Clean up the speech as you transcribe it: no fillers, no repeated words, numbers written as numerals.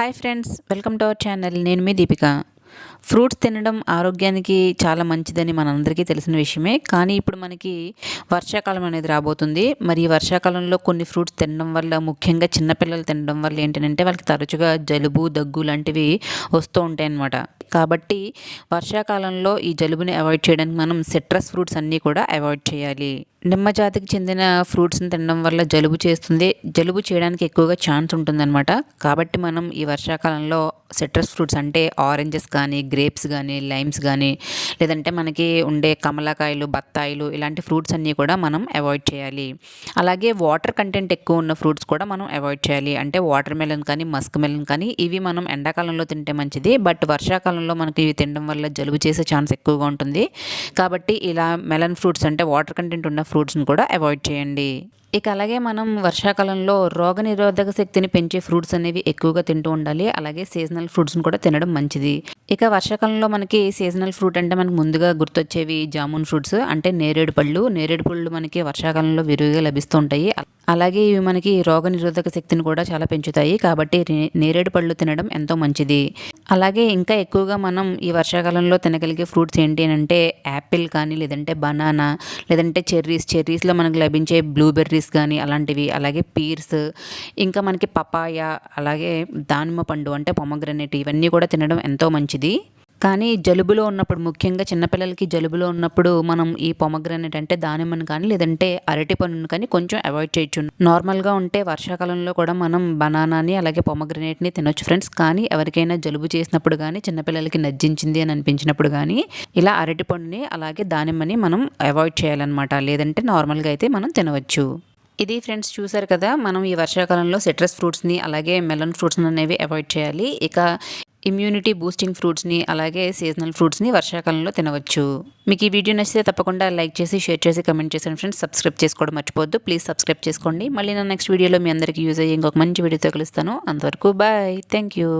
Hi friends, welcome to our channel. నేను మీ Deepika. Fruits తినడం ఆరోగ్యానికి చాలా మంచిదని మనందరికీ తెలిసిన విషయమే. కానీ ఇప్పుడు మనకి వర్షాకాలం అనేది రాబోతుంది. మరి ఈ వర్షాకాలంలో కొన్ని ఫ్రూట్స్ తినడం వల్ల, ముఖ్యంగా చిన్నపిల్లలు తినడం వల్ల ఏంటంటే వాళ్ళకి తరచుగా జలుబు, దగ్గు లాంటివి వస్తూ ఉంటాయన్నమాట. కాబట్టి వర్షాకాలంలో ఈ జలుబుని అవాయిడ్ చేయడానికి మనం సిట్రస్ ఫ్రూట్స్ అన్నీ కూడా అవాయిడ్ చేయాలి. నిమ్మ జాతికి చెందిన ఫ్రూట్స్ని తినడం వల్ల జలుబు చేస్తుంది. జలుబు చేయడానికి ఎక్కువగా ఛాన్స్ ఉంటుందన్నమాట. కాబట్టి మనం ఈ వర్షాకాలంలో సిట్రస్ ఫ్రూట్స్ అంటే ఆరెంజెస్ కానీ, గ్రేప్స్ కానీ, లైమ్స్ కానీ, లేదంటే మనకి ఉండే కమలాకాయలు, బత్తాయిలు ఇలాంటి ఫ్రూట్స్ అన్నీ కూడా మనం అవాయిడ్ చేయాలి. అలాగే వాటర్ కంటెంట్ ఎక్కువ ఉన్న ఫ్రూట్స్ కూడా మనం అవాయిడ్ చేయాలి. అంటే వాటర్ మెలన్ కానీ, మస్క్ మెలన్ కానీ ఇవి మనం ఎండాకాలంలో తింటే మంచిది. బట్ వర్షాకాలంలో మనకి ఇవి తినడం వల్ల జలుబు చేసే ఛాన్స్ ఎక్కువగా ఉంటుంది. కాబట్టి ఇలా మెలన్ ఫ్రూట్స్ అంటే వాటర్ కంటెంట్ ఉన్న ఫ్రూట్స్ని కూడా అవాయిడ్ చేయండి. ఇక అలాగే మనం వర్షాకాలంలో రోగనిరోధక శక్తిని పెంచే ఫ్రూట్స్ అనేవి ఎక్కువగా తింటూ ఉండాలి. అలాగే సీజనల్ ఫ్రూట్స్ని కూడా తినడం మంచిది. ఇక వర్షాకాలంలో మనకి సీజనల్ ఫ్రూట్ అంటే మనకు ముందుగా గుర్తొచ్చేవి జామున్ ఫ్రూట్స్ అంటే నేరేడు పళ్ళు. నేరేడు పళ్ళు మనకి వర్షాకాలంలో విరివిగా లభిస్తూ ఉంటాయి. అలాగే ఇవి మనకి రోగనిరోధక శక్తిని కూడా చాలా పెంచుతాయి. కాబట్టి నేరేడు పళ్ళు తినడం ఎంతో మంచిది. అలాగే ఇంకా ఎక్కువగా మనం ఈ వర్షాకాలంలో తినగలిగే ఫ్రూట్స్ ఏంటి అంటే యాపిల్ కానీ, లేదంటే బనానా, లేదంటే చెర్రీస్లో మనకు లభించే బ్లూబెర్రీస్ కానీ అలాంటివి, అలాగే పీర్స్, ఇంకా మనకి పపాయ, అలాగే దానిమ్మ పండు అంటే పొమగ్రనేట్ ఇవన్నీ కూడా తినడం ఎంతో మంచిది. కానీ జలుబులో ఉన్నప్పుడు, ముఖ్యంగా చిన్నపిల్లలకి జలుబులో ఉన్నప్పుడు మనం ఈ పొమగ్రనేట్ అంటే దానిమ్మను కానీ, లేదంటే అరటి పండును కానీ కొంచెం అవాయిడ్ చేయొచ్చు. నార్మల్గా ఉంటే వర్షాకాలంలో కూడా మనం బనానాని అలాగే పొమగ్రనేట్ని తినొచ్చు ఫ్రెండ్స్. కానీ ఎవరికైనా జలుబు చేసినప్పుడు కానీ, చిన్నపిల్లలకి నజ్జించింది అని అనిపించినప్పుడు కానీ ఇలా అరటి పండుని అలాగే దానిమ్మని మనం అవాయిడ్ చేయాలన్నమాట. లేదంటే నార్మల్గా అయితే మనం తినవచ్చు. ఇది ఫ్రెండ్స్, చూసారు కదా, మనం ఈ వర్షాకాలంలో సిట్రస్ ఫ్రూట్స్ని అలాగే మెలన్ ఫ్రూట్స్ని అనేవి అవాయిడ్ చేయాలి. ఇక ఇమ్యూనిటీ బూస్టింగ్ ఫ్రూట్స్ని అలాగే సీజనల్ ఫ్రూట్స్ని వర్షాకాలంలో తినవచ్చు. మీకు ఈ వీడియో నచ్చితే తప్పకుండా లైక్ చేసి, షేర్ చేసి, కమెంట్ చేసాను ఫ్రెండ్స్. సబ్స్క్రైబ్ చేసుకోవడం మర్చిపోవద్దు. ప్లీజ్ సబ్స్క్రైబ్ చేసుకోండి. మళ్ళీ నా నెక్స్ట్ వీడియోలో మీ అందరికీ యూజ్ అయ్యే ఇంకొక మంచి వీడియోతో కలుస్తాను. అంతవరకు బాయ్. Thank you.